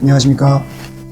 안녕하십니까.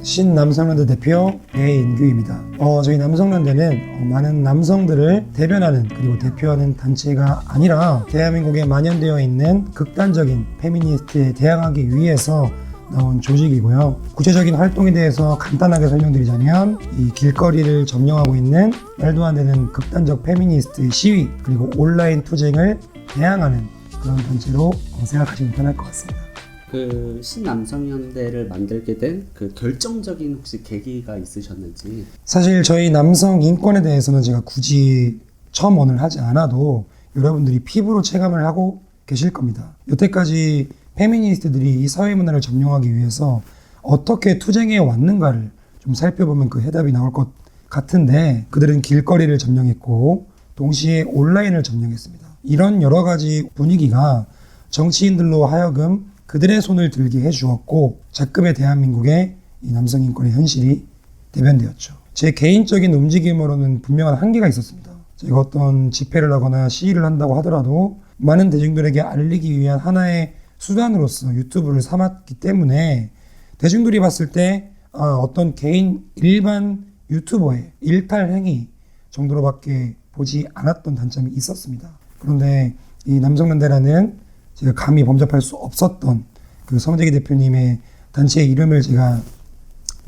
신남성연대 대표 배인규입니다. 저희 남성연대는 많은 남성들을 대변하는 그리고 대표하는 단체가 아니라 대한민국에 만연되어 있는 극단적인 페미니스트에 대항하기 위해서 나온 조직이고요. 구체적인 활동에 대해서 간단하게 설명드리자면 이 길거리를 점령하고 있는 말도 안 되는 극단적 페미니스트의 시위 그리고 온라인 투쟁을 대항하는 그런 단체로 생각하시면 편할 것 같습니다. 그 신남성연대를 만들게 된 그 결정적인 혹시 계기가 있으셨는지? 사실 저희 남성 인권에 대해서는 제가 굳이 첨언을 하지 않아도 여러분들이 피부로 체감을 하고 계실 겁니다. 여태까지 페미니스트들이 이 사회 문화를 점령하기 위해서 어떻게 투쟁해 왔는가를 좀 살펴보면 그 해답이 나올 것 같은데, 그들은 길거리를 점령했고 동시에 온라인을 점령했습니다. 이런 여러 가지 분위기가 정치인들로 하여금 그들의 손을 들게 해주었고 작급의 대한민국의 이 남성 인권의 현실이 대변되었죠. 제 개인적인 움직임으로는 분명한 한계가 있었습니다. 제가 어떤 집회를 하거나 시위를 한다고 하더라도 많은 대중들에게 알리기 위한 하나의 수단으로서 유튜브를 삼았기 때문에 대중들이 봤을 때 어떤 개인 일반 유튜버의 일탈 행위 정도로밖에 보지 않았던 단점이 있었습니다. 그런데 이 남성연대라는 제가 감히 범접할 수 없었던 그 성재기 대표님의 단체의 이름을 제가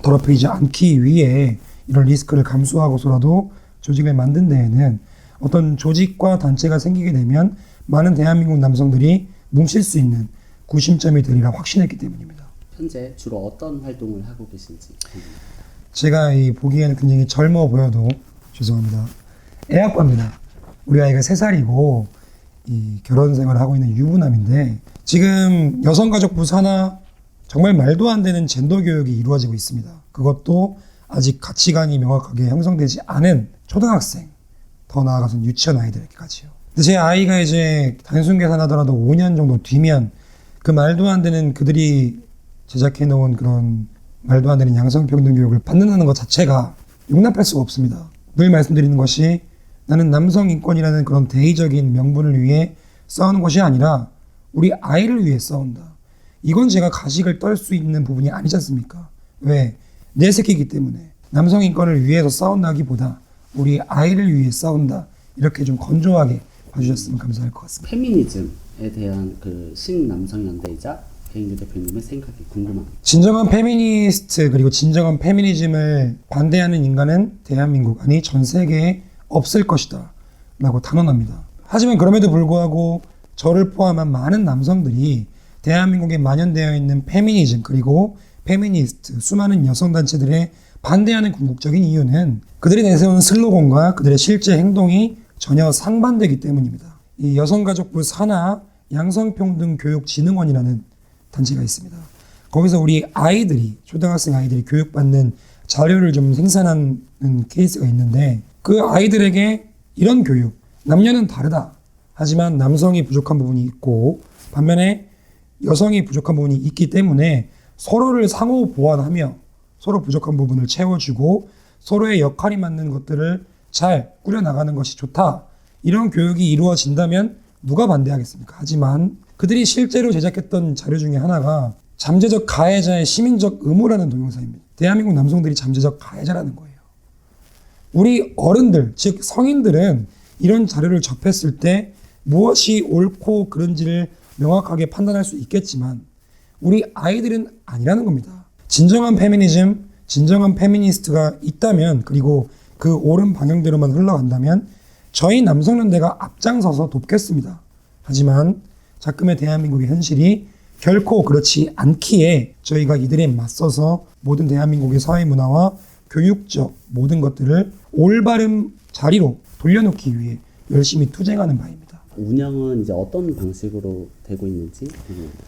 더럽히지 않기 위해 이런 리스크를 감수하고서라도 조직을 만든 데에는 어떤 조직과 단체가 생기게 되면 많은 대한민국 남성들이 뭉칠 수 있는 구심점이 되리라 확신했기 때문입니다. 현재 주로 어떤 활동을 하고 계신지? 제가 보기에는 굉장히 젊어 보여도 죄송합니다. 애아빠입니다. 우리 아이가 3살이고 이 결혼 생활을 하고 있는 유부남인데, 지금 여성가족부 산하 정말 말도 안 되는 젠더 교육이 이루어지고 있습니다. 그것도 아직 가치관이 명확하게 형성되지 않은 초등학생, 더 나아가서는 유치원 아이들에게까지요. 근데 제 아이가 이제 단순 계산하더라도 5년 정도 뒤면 그 말도 안 되는, 그들이 제작해 놓은 그런 말도 안 되는 양성평등 교육을 받는다는 것 자체가 용납할 수가 없습니다. 늘 말씀드리는 것이, 나는 남성 인권이라는 그런 대의적인 명분을 위해 싸우는 것이 아니라 우리 아이를 위해 싸운다. 이건 제가 가식을 떨 수 있는 부분이 아니지 않습니까? 왜? 내 새끼이기 때문에. 남성 인권을 위해서 싸운다기보다 우리 아이를 위해 싸운다. 이렇게 좀 건조하게 봐주셨으면 감사할 것 같습니다. 페미니즘에 대한 그 신남성연대이자 배인규 대표님의 생각이 궁금합니다. 진정한 페미니스트 그리고 진정한 페미니즘을 반대하는 인간은 대한민국, 아니 전 세계에 없을 것이다 라고 단언합니다. 하지만 그럼에도 불구하고 저를 포함한 많은 남성들이 대한민국에 만연되어 있는 페미니즘 그리고 페미니스트 수많은 여성단체들에 반대하는 궁극적인 이유는 그들이 내세운 슬로건과 그들의 실제 행동이 전혀 상반되기 때문입니다. 이 여성가족부 산하 양성평등교육진흥원이라는 단체가 있습니다. 거기서 우리 아이들이, 초등학생 아이들이 교육받는 자료를 좀 생산하는 케이스가 있는데, 그 아이들에게 이런 교육, 남녀는 다르다. 하지만 남성이 부족한 부분이 있고 반면에 여성이 부족한 부분이 있기 때문에 서로를 상호 보완하며 서로 부족한 부분을 채워주고 서로의 역할이 맞는 것들을 잘 꾸려나가는 것이 좋다. 이런 교육이 이루어진다면 누가 반대하겠습니까? 하지만 그들이 실제로 제작했던 자료 중에 하나가 잠재적 가해자의 시민적 의무라는 동영상입니다. 대한민국 남성들이 잠재적 가해자라는 거예요. 우리 어른들, 즉 성인들은 이런 자료를 접했을 때 무엇이 옳고 그른지를 명확하게 판단할 수 있겠지만 우리 아이들은 아니라는 겁니다. 진정한 페미니즘, 진정한 페미니스트가 있다면, 그리고 그 옳은 방향대로만 흘러간다면 저희 남성연대가 앞장서서 돕겠습니다. 하지만 작금의 대한민국의 현실이 결코 그렇지 않기에 저희가 이들에 맞서서 모든 대한민국의 사회 문화와 교육적 모든 것들을 올바른 자리로 돌려놓기 위해 열심히 투쟁하는 바입니다. 운영은 이제 어떤 방식으로 되고 있는지 궁금합니다.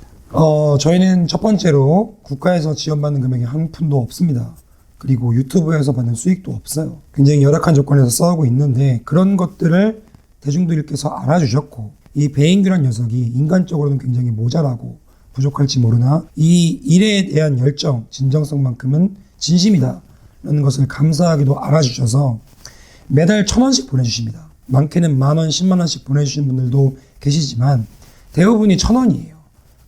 저희는 첫 번째로 국가에서 지원받는 금액이 한 푼도 없습니다. 그리고 유튜브에서 받는 수익도 없어요. 굉장히 열악한 조건에서 싸우고 있는데, 그런 것들을 대중들께서 알아주셨고, 이 배인규란 녀석이 인간적으로는 굉장히 모자라고 부족할지 모르나 이 일에 대한 열정, 진정성만큼은 진심이다 라는 것을 감사하게도 알아주셔서 매달 1,000원씩 보내주십니다. 많게는 10,000원, 100,000원씩 보내주시는 분들도 계시지만 대부분이 1,000원이에요.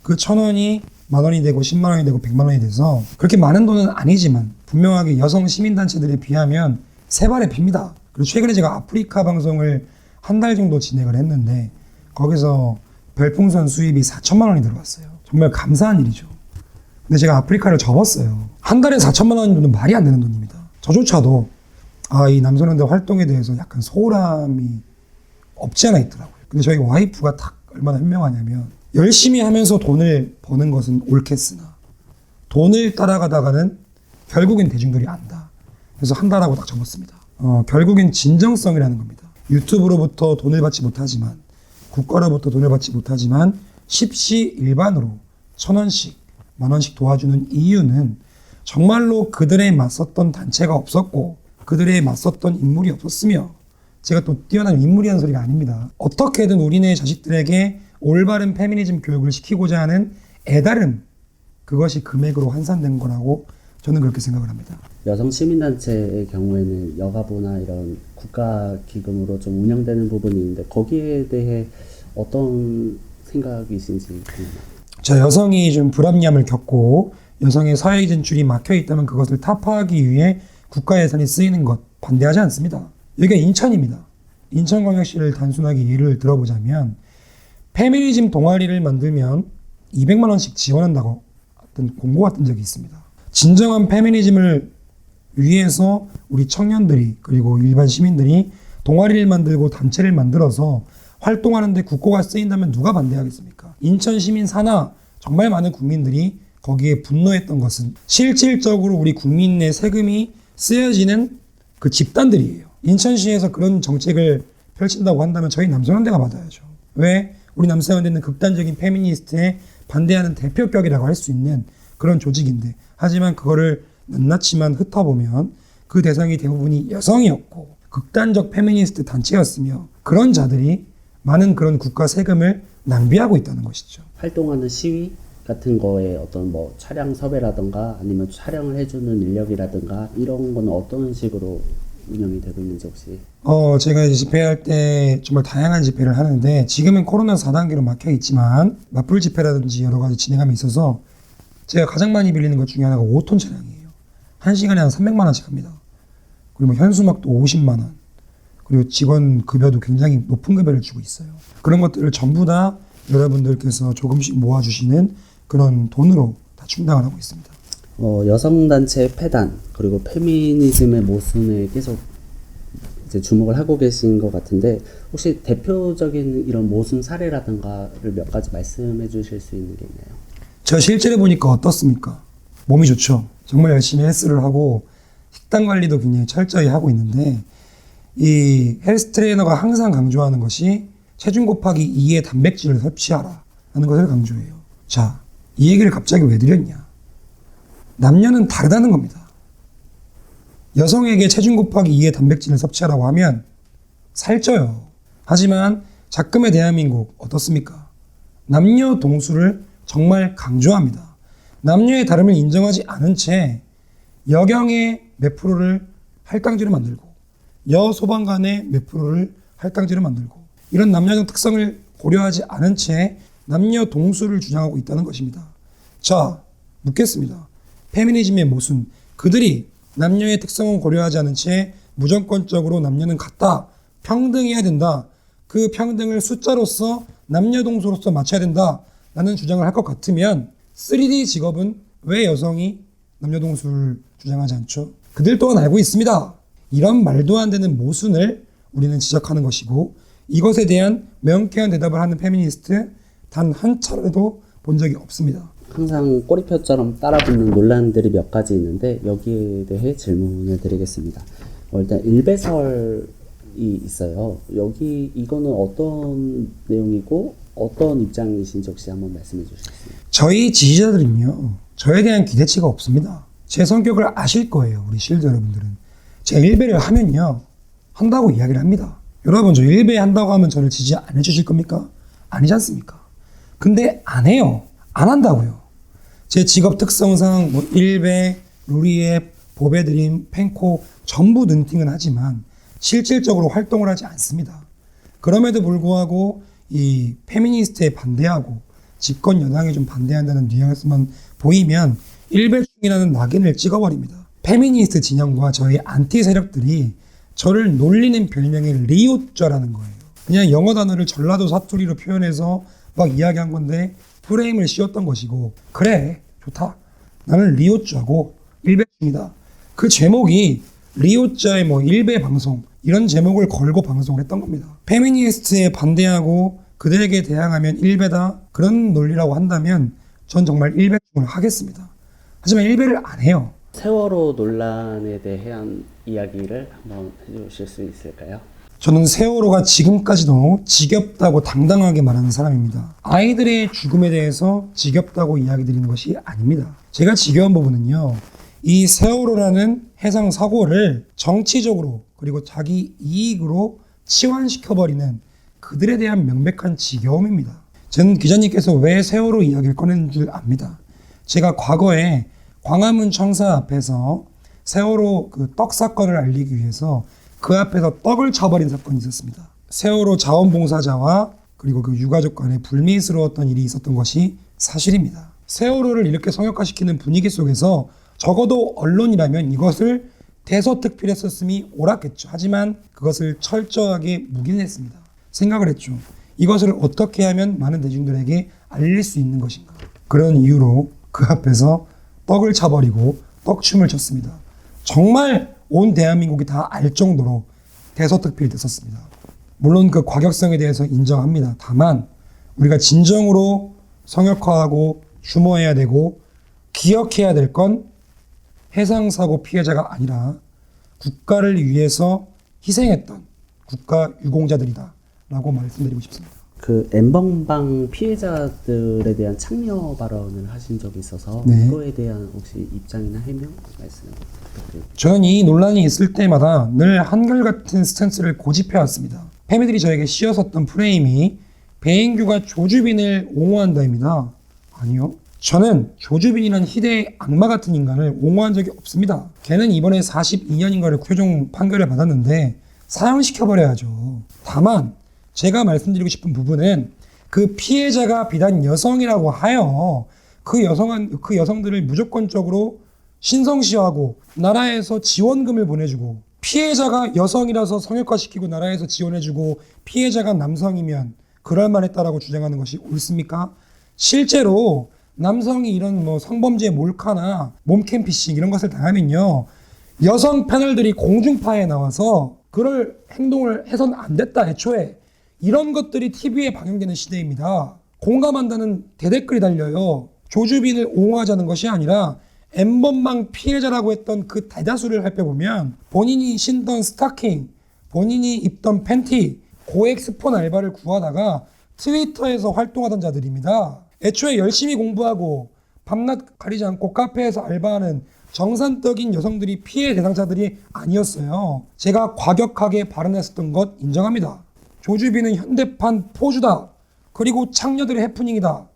그 1,000원이 만 원이 되고 10만 원이 되고 100만 원이 돼서 그렇게 많은 돈은 아니지만 분명하게 여성 시민단체들에 비하면 세 발의 핍니다. 그리고 최근에 제가 아프리카 방송을 한 달 정도 진행을 했는데 거기서 별풍선 수입이 4천만 원이 들어왔어요. 정말 감사한 일이죠. 근데 제가 아프리카를 접었어요. 한 달에 4천만 원은 말이 안 되는 돈입니다. 저조차도 이 남성연대 활동에 대해서 약간 소홀함이 없지 않아 있더라고요. 근데 저희 와이프가 딱 얼마나 현명하냐면 열심히 하면서 돈을 버는 것은 옳겠으나 돈을 따라가다가는 결국엔 대중들이 안다. 그래서 한다라고 딱 적었습니다. 결국엔 진정성이라는 겁니다. 유튜브로부터 돈을 받지 못하지만 국가로부터 돈을 받지 못하지만 십시일반으로 1,000원씩, 10,000원씩 도와주는 이유는 정말로 그들에 맞섰던 단체가 없었고 그들에 맞섰던 인물이 없었으며 제가 또 뛰어난 인물이라는 소리가 아닙니다. 어떻게든 우리네 자식들에게 올바른 페미니즘 교육을 시키고자 하는 애다름, 그것이 금액으로 환산된 거라고 저는 그렇게 생각을 합니다. 여성 시민단체의 경우에는 여가부나 이런 국가 기금으로 좀 운영되는 부분이 있는데 거기에 대해 어떤 생각이신지 궁금합니다. 자, 여성이 좀 불합리함을 겪고 여성의 사회 진출이 막혀 있다면 그것을 타파하기 위해 국가 예산이 쓰이는 것 반대하지 않습니다. 여기가 인천입니다. 인천광역시를 단순하게 예를 들어보자면 페미니즘 동아리를 만들면 200만 원씩 지원한다고 어떤 공고가 뜬 적이 있습니다. 진정한 페미니즘을 위해서 우리 청년들이 그리고 일반 시민들이 동아리를 만들고 단체를 만들어서 활동하는데 국고가 쓰인다면 누가 반대하겠습니까? 인천 시민 산하 정말 많은 국민들이 거기에 분노했던 것은 실질적으로 우리 국민의 세금이 쓰여지는 그 집단들이에요. 인천시에서 그런 정책을 펼친다고 한다면 저희 남성연대가 받아야죠. 왜? 우리 남성연대는 극단적인 페미니스트에 반대하는 대표격이라고 할 수 있는 그런 조직인데, 하지만 그거를 낱낱이만 흩어보면 그 대상이 대부분이 여성이었고 극단적 페미니스트 단체였으며 그런 자들이 많은 그런 국가 세금을 낭비하고 있다는 것이죠. 활동하는 시위 같은 거에 어떤 뭐 차량 섭외라든가 아니면 촬영을 해주는 인력이라든가 이런 거는 어떤 식으로 운영이 되고 있는지 혹시? 제가 이제 집회할 때 정말 다양한 집회를 하는데 지금은 코로나 4단계로 막혀 있지만 맞불 집회라든지 여러 가지 진행함이 있어서 제가 가장 많이 빌리는 것 중에 하나가 5톤 차량이에요. 1시간에 한 300만 원씩 합니다. 그리고 뭐 현수막도 50만 원. 그리고 직원 급여도 굉장히 높은 급여를 주고 있어요. 그런 것들을 전부 다 여러분들께서 조금씩 모아주시는 그런 돈으로 다 충당을 하고 있습니다. 여성단체 폐단 그리고 페미니즘의 모순에 계속 이제 주목을 하고 계신 것 같은데 혹시 대표적인 이런 모순 사례라든가를 몇 가지 말씀해 주실 수 있는 게 있나요? 제가 실제로 보니까 어떻습니까? 몸이 좋죠. 정말 열심히 헬스를 하고 식단 관리도 굉장히 철저히 하고 있는데 이 헬스 트레이너가 항상 강조하는 것이 체중 곱하기 2의 단백질을 섭취하라 라는 것을 강조해요. 자, 이 얘기를 갑자기 왜 드렸냐? 남녀는 다르다는 겁니다. 여성에게 체중 곱하기 2의 단백질을 섭취하라고 하면 살쪄요. 하지만 작금의 대한민국 어떻습니까? 남녀 동수를 정말 강조합니다. 남녀의 다름을 인정하지 않은 채 여경의 몇 프로를 할당제로 만들고 여소방관의 몇 프로를 할당제로 만들고 이런 남녀적 특성을 고려하지 않은 채 남녀 동수를 주장하고 있다는 것입니다. 자, 묻겠습니다. 페미니즘의 모순, 그들이 남녀의 특성을 고려하지 않은 채 무조건적으로 남녀는 같다, 평등해야 된다, 그 평등을 숫자로서 남녀 동수로서 맞춰야 된다 라는 주장을 할 것 같으면 3D 직업은 왜 여성이 남녀 동수를 주장하지 않죠? 그들 또한 알고 있습니다. 이런 말도 안 되는 모순을 우리는 지적하는 것이고 이것에 대한 명쾌한 대답을 하는 페미니스트 단 한 차례도 본 적이 없습니다. 항상 꼬리표처럼 따라붙는 논란들이 몇 가지 있는데 여기에 대해 질문을 드리겠습니다. 일단 일배설이 있어요. 이거는 어떤 내용이고 어떤 입장이신지 혹시 한번 말씀해 주시겠습니까? 저희 지지자들은요, 저에 대한 기대치가 없습니다. 제 성격을 아실 거예요, 우리 실드 여러분들은. 제가 일배를 하면요, 한다고 이야기를 합니다. 여러분, 저 일배 한다고 하면 저를 지지 안 해주실 겁니까? 아니지 않습니까? 근데 안 해요. 안 한다고요. 제 직업 특성상 뭐 일배, 루리앱, 보배드림, 펜코 전부 눈팅은 하지만 실질적으로 활동을 하지 않습니다. 그럼에도 불구하고 이 페미니스트에 반대하고 집권 여당에 좀 반대한다는 뉘앙스만 보이면 일배충이라는 낙인을 찍어버립니다. 페미니스트 진영과 저희 안티 세력들이 저를 놀리는 별명이 리오쩌라는 거예요. 그냥 영어 단어를 전라도 사투리로 표현해서 막 이야기한 건데 프레임을 씌웠던 것이고, 그래 좋다, 나는 리오쩌고 일배충이다. 그 제목이 리오쩌의 뭐 일배 방송 이런 제목을 걸고 방송을 했던 겁니다. 페미니스트에 반대하고 그들에게 대항하면 일배다 그런 논리라고 한다면 전 정말 일배충을 하겠습니다. 하지만 일배를 안 해요. 세월호 논란에 대한 이야기를 한번 해주실 수 있을까요? 저는 세월호가 지금까지도 지겹다고 당당하게 말하는 사람입니다. 아이들의 죽음에 대해서 지겹다고 이야기 드리는 것이 아닙니다. 제가 지겨운 부분은요, 이 세월호라는 해상 사고를 정치적으로 그리고 자기 이익으로 치환시켜버리는 그들에 대한 명백한 지겨움입니다. 저는 기자님께서 왜 세월호 이야기를 꺼낸 줄 압니다. 제가 과거에 광화문 청사 앞에서 세월호 그 떡 사건을 알리기 위해서 그 앞에서 떡을 쳐버린 사건이 있었습니다. 세월호 자원봉사자와 그리고 그 유가족 간에 불미스러웠던 일이 있었던 것이 사실입니다. 세월호를 이렇게 성역화시키는 분위기 속에서 적어도 언론이라면 이것을 대서특필했었음이 옳았겠죠. 하지만 그것을 철저하게 묵인했습니다. 생각을 했죠. 이것을 어떻게 하면 많은 대중들에게 알릴 수 있는 것인가. 그런 이유로 그 앞에서 떡을 차버리고 떡춤을 췄습니다. 정말 온 대한민국이 다 알 정도로 대서특필이 됐었습니다. 물론 그 과격성에 대해서 인정합니다. 다만 우리가 진정으로 성역화하고 추모해야 되고 기억해야 될 건 해상사고 피해자가 아니라 국가를 위해서 희생했던 국가 유공자들이다 라고 말씀드리고 싶습니다. 그 엠번방 피해자들에 대한 참여 발언을 하신 적이 있어서 네. 그거에 대한 혹시 입장이나 해명 말씀 부탁드립니다. 저는 이 논란이 있을 때마다 늘 한결같은 스탠스를 고집해왔습니다. 패미들이 저에게 씌웠었던 프레임이 배인규가 조주빈을 옹호한다입니다. 아니요. 저는 조주빈이란 희대의 악마 같은 인간을 옹호한 적이 없습니다. 걔는 이번에 42년인가를 최종 판결을 받았는데 사형시켜버려야죠. 다만 제가 말씀드리고 싶은 부분은 그 피해자가 비단 여성이라고 하여 그 여성들을 무조건적으로 신성시하고 나라에서 지원금을 보내주고, 피해자가 여성이라서 성역화시키고 나라에서 지원해주고 피해자가 남성이면 그럴 만했다라고 주장하는 것이 옳습니까? 실제로 남성이 이런 뭐 성범죄 몰카나 몸캠 피싱 이런 것을 당하면요, 여성 패널들이 공중파에 나와서 그럴 행동을 해서는 안 됐다. 애초에 이런 것들이 TV에 방영되는 시대입니다. 공감한다는 대댓글이 달려요. 조주빈을 옹호하자는 것이 아니라 엠번방 피해자라고 했던 그 대다수를 살펴보면 본인이 신던 스타킹, 본인이 입던 팬티, 고액 스폰 알바를 구하다가 트위터에서 활동하던 자들입니다. 애초에 열심히 공부하고 밤낮 가리지 않고 카페에서 알바하는 정상적인 여성들이 피해 대상자들이 아니었어요. 제가 과격하게 발언했었던 것 인정합니다. 조주빈은 현대판 포주다. 그리고 창녀들의 해프닝이다.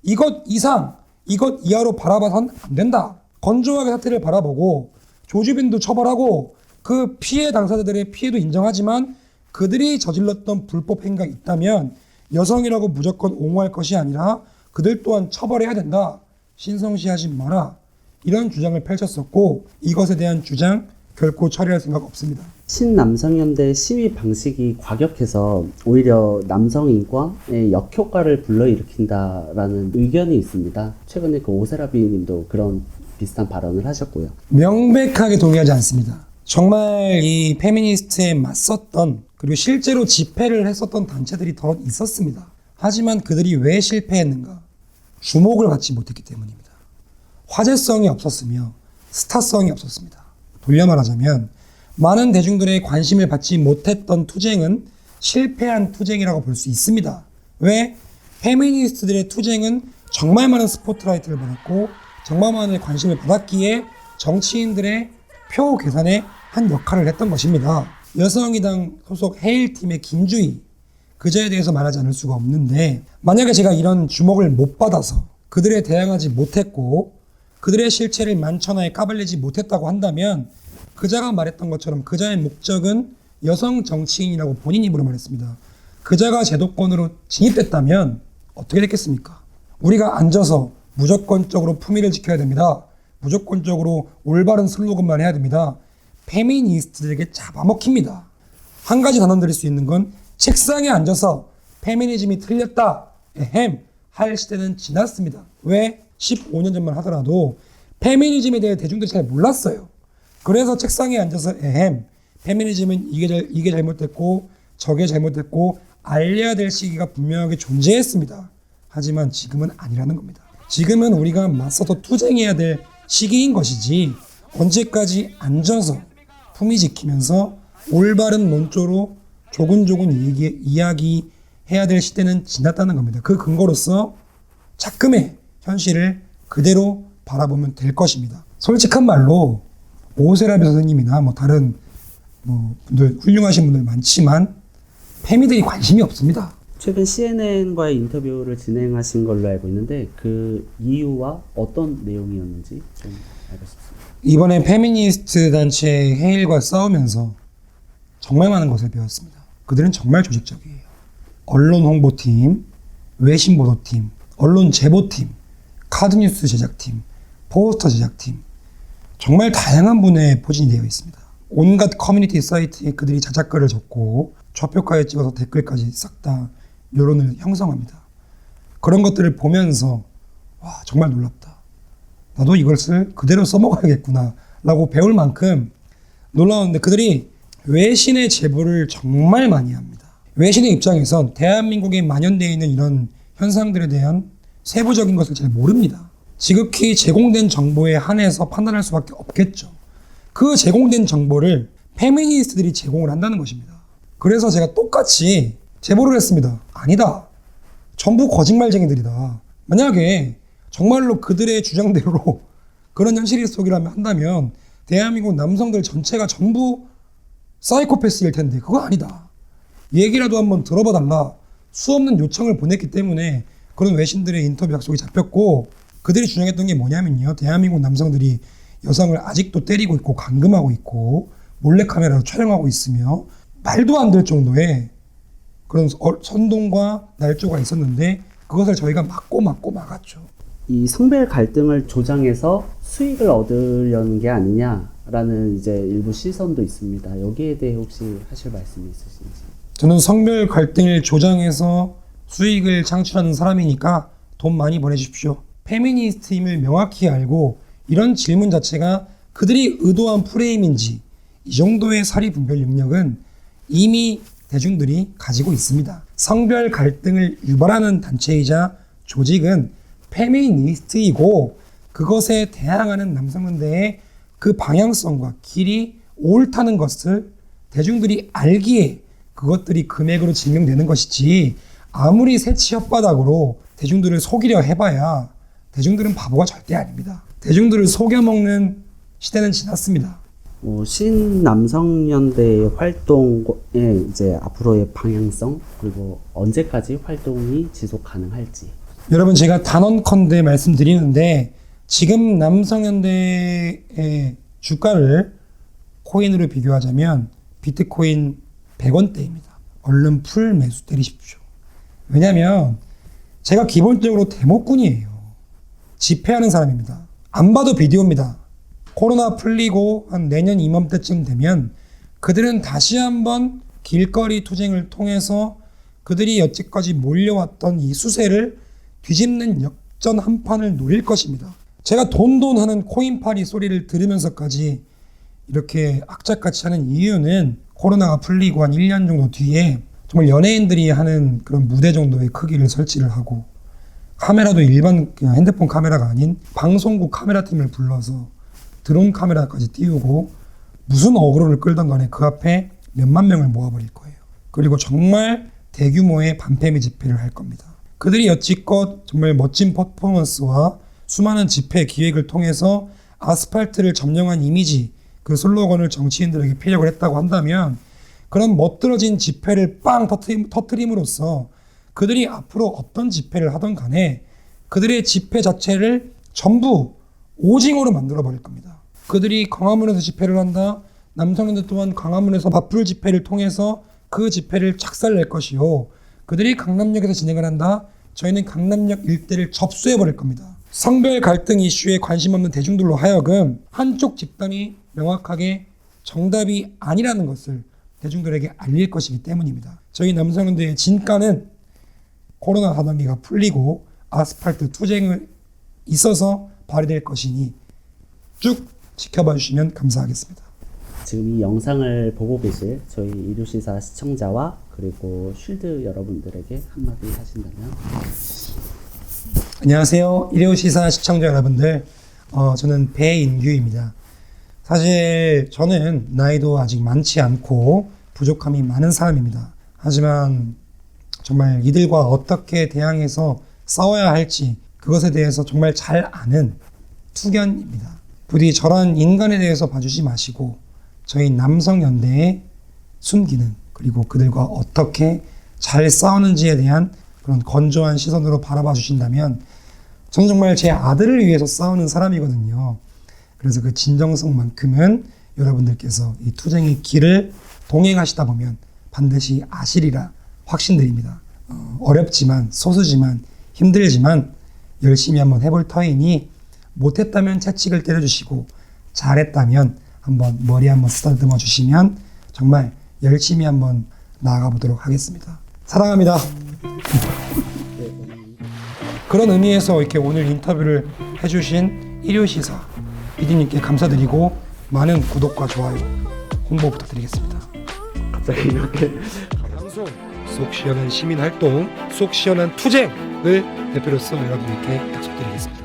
이것 이상, 이것 이하로 바라봐선 안 된다. 건조하게 사태를 바라보고 조주빈도 처벌하고 그 피해 당사자들의 피해도 인정하지만 그들이 저질렀던 불법 행각이 있다면 여성이라고 무조건 옹호할 것이 아니라 그들 또한 처벌해야 된다. 신성시하지 마라. 이런 주장을 펼쳤었고 이것에 대한 주장 결코 처리할 생각 없습니다. 신남성연대 시위 방식이 과격해서 오히려 남성 인권의 역효과를 불러일으킨다라는 의견이 있습니다. 최근에 그 오세라비 님도 그런 비슷한 발언을 하셨고요. 명백하게 동의하지 않습니다. 정말 이 페미니스트에 맞섰던 그리고 실제로 집회를 했었던 단체들이 더 있었습니다. 하지만 그들이 왜 실패했는가? 주목을 받지 못했기 때문입니다. 화제성이 없었으며 스타성이 없었습니다. 돌려 말하자면 많은 대중들의 관심을 받지 못했던 투쟁은 실패한 투쟁이라고 볼 수 있습니다. 왜? 페미니스트들의 투쟁은 정말 많은 스포트라이트를 받았고 정말 많은 관심을 받았기에 정치인들의 표 계산에 한 역할을 했던 것입니다. 여성의당 소속 해일팀의 김주희, 그자에 대해서 말하지 않을 수가 없는데 만약에 제가 이런 주목을 못 받아서 그들에 대항하지 못했고 그들의 실체를 만천하에 까발리지 못했다고 한다면 그자가 말했던 것처럼 그자의 목적은 여성 정치인이라고 본인 입으로 말했습니다. 그자가 제도권으로 진입됐다면 어떻게 됐겠습니까? 우리가 앉아서 무조건적으로 품위를 지켜야 됩니다. 무조건적으로 올바른 슬로건만 해야 됩니다. 페미니스트들에게 잡아먹힙니다. 한 가지 단언드릴 수 있는 건 책상에 앉아서 페미니즘이 틀렸다 에헴 할 시대는 지났습니다. 왜? 15년 전만 하더라도 페미니즘에 대해 대중들이 잘 몰랐어요. 그래서 책상에 앉아서 에헴 페미니즘은 이게 잘못됐고 저게 잘못됐고 알려야 될 시기가 분명하게 존재했습니다. 하지만 지금은 아니라는 겁니다. 지금은 우리가 맞서서 투쟁해야 될 시기인 것이지 언제까지 앉아서 품위 지키면서 올바른 논조로 조근조근 이야기해야 될 시대는 지났다는 겁니다. 그 근거로서 작금의 현실을 그대로 바라보면 될 것입니다. 솔직한 말로 오세라비 선생님이나 다른 분들 훌륭하신 분들 많지만 페미들이 관심이 없습니다. 최근 CNN과의 인터뷰를 진행하신 걸로 알고 있는데 그 이유와 어떤 내용이었는지 좀 알고 싶습니다. 이번에 페미니스트 단체 헤일과 싸우면서 정말 많은 것을 배웠습니다. 그들은 정말 조직적이에요. 언론 홍보팀, 외신 보도팀, 언론 제보팀, 카드뉴스 제작팀, 포스터 제작팀, 정말 다양한 분야에 포진이 되어 있습니다. 온갖 커뮤니티 사이트에 그들이 자작글을 적고 좌표가에 찍어서 댓글까지 싹 다 여론을 형성합니다. 그런 것들을 보면서 와 정말 놀랍다. 나도 이것을 그대로 써먹어야겠구나 라고 배울 만큼 놀라웠는데 그들이 외신의 제보를 정말 많이 합니다. 외신의 입장에선 대한민국에 만연되어 있는 이런 현상들에 대한 세부적인 것을 잘 모릅니다. 지극히 제공된 정보에 한해서 판단할 수밖에 없겠죠. 그 제공된 정보를 페미니스트들이 제공을 한다는 것입니다. 그래서 제가 똑같이 제보를 했습니다. 아니다. 전부 거짓말쟁이들이다. 만약에 정말로 그들의 주장대로 그런 현실이 속이라면 한다면 대한민국 남성들 전체가 전부 사이코패스일 텐데 그거 아니다. 얘기라도 한번 들어봐 달라. 수없는 요청을 보냈기 때문에 그런 외신들의 인터뷰 약속이 잡혔고 그들이 주장했던 게 뭐냐면요. 대한민국 남성들이 여성을 아직도 때리고 있고 감금하고 있고 몰래카메라로 촬영하고 있으며 말도 안 될 정도의 그런 선동과 날조가 있었는데 그것을 저희가 막고 막았죠. 이 성별 갈등을 조장해서 수익을 얻으려는 게 아니냐라는 이제 일부 시선도 있습니다. 여기에 대해 혹시 하실 말씀이 있으신지? 저는 성별 갈등을 조장해서 수익을 창출하는 사람이니까 돈 많이 보내주십시오. 페미니스트임을 명확히 알고 이런 질문 자체가 그들이 의도한 프레임인지 이 정도의 사리 분별 능력은 이미 대중들이 가지고 있습니다. 성별 갈등을 유발하는 단체이자 조직은 페미니스트이고 그것에 대항하는 남성연대의 그 방향성과 길이 옳다는 것을 대중들이 알기에 그것들이 금액으로 증명되는 것이지 아무리 새치 혓바닥으로 대중들을 속이려 해봐야 대중들은 바보가 절대 아닙니다. 대중들을 속여먹는 시대는 지났습니다. 신남성연대의 활동의 이제 앞으로의 방향성 그리고 언제까지 활동이 지속 가능할지. 여러분 제가 단언컨대 말씀드리는데 지금 남성연대의 주가를 코인으로 비교하자면 비트코인 100원대입니다. 얼른 풀 매수 때리십시오. 왜냐하면 제가 기본적으로 데모꾼이에요. 집회하는 사람입니다. 안 봐도 비디오입니다. 코로나 풀리고 한 내년 이맘때쯤 되면 그들은 다시 한번 길거리 투쟁을 통해서 그들이 여태까지 몰려왔던 이 수세를 뒤집는 역전 한판을 노릴 것입니다. 제가 돈 하는 코인파리 소리를 들으면서까지 이렇게 악착같이 하는 이유는 코로나가 풀리고 한 1년 정도 뒤에 정말 연예인들이 하는 그런 무대 정도의 크기를 설치를 하고 카메라도 일반 그냥 핸드폰 카메라가 아닌 방송국 카메라 팀을 불러서 드론 카메라까지 띄우고 무슨 어그로를 끌던 간에 그 앞에 몇만 명을 모아버릴 거예요. 그리고 정말 대규모의 반페미 집회를 할 겁니다. 그들이 여지껏 정말 멋진 퍼포먼스와 수많은 집회 기획을 통해서 아스팔트를 점령한 이미지 그 슬로건을 정치인들에게 피력을 했다고 한다면 그런 멋들어진 집회를 빵 터트림으로써 그들이 앞으로 어떤 집회를 하던 간에 그들의 집회 자체를 전부 오징어로 만들어 버릴 겁니다. 그들이 광화문에서 집회를 한다. 남성연대 또한 광화문에서 맞불 집회를 통해서 그 집회를 착살낼 것이요. 그들이 강남역에서 진행을 한다. 저희는 강남역 일대를 접수해 버릴 겁니다. 성별 갈등 이슈에 관심 없는 대중들로 하여금 한쪽 집단이 명확하게 정답이 아니라는 것을 대중들에게 알릴 것이기 때문입니다. 저희 남성연대의 진가는 코로나 4단계가 풀리고 아스팔트 투쟁이 있어서 발휘될 것이니 쭉 지켜봐 주시면 감사하겠습니다. 지금 이 영상을 보고 계실 저희 일요시사 시청자와 그리고 쉴드 여러분들에게 한마디 하신다면? 안녕하세요. 일요시사 시청자 여러분들. 저는 배인규입니다. 사실 저는 나이도 아직 많지 않고 부족함이 많은 사람입니다. 하지만 정말 이들과 어떻게 대항해서 싸워야 할지 그것에 대해서 정말 잘 아는 투견입니다. 부디 저런 인간에 대해서 봐주지 마시고 저희 남성연대의 순기능 그리고 그들과 어떻게 잘 싸우는지에 대한 그런 건조한 시선으로 바라봐 주신다면 저는 정말 제 아들을 위해서 싸우는 사람이거든요. 그래서 그 진정성만큼은 여러분들께서 이 투쟁의 길을 동행하시다 보면 반드시 아시리라 확신드립니다. 어렵지만 소수지만 힘들지만 열심히 한번 해볼 터이니 못했다면 채찍을 때려주시고 잘했다면 한번 머리 한번 쓰다듬어 주시면 정말 열심히 한번 나아가 보도록 하겠습니다. 사랑합니다. 그런 의미에서 이렇게 오늘 인터뷰를 해주신 일요시사 PD님께 감사드리고 많은 구독과 좋아요 홍보 부탁드리겠습니다. 갑자기 이렇게 방송 속 시원한 시민활동 속 시원한 투쟁을 대표로서 여러분께 약속드리겠습니다.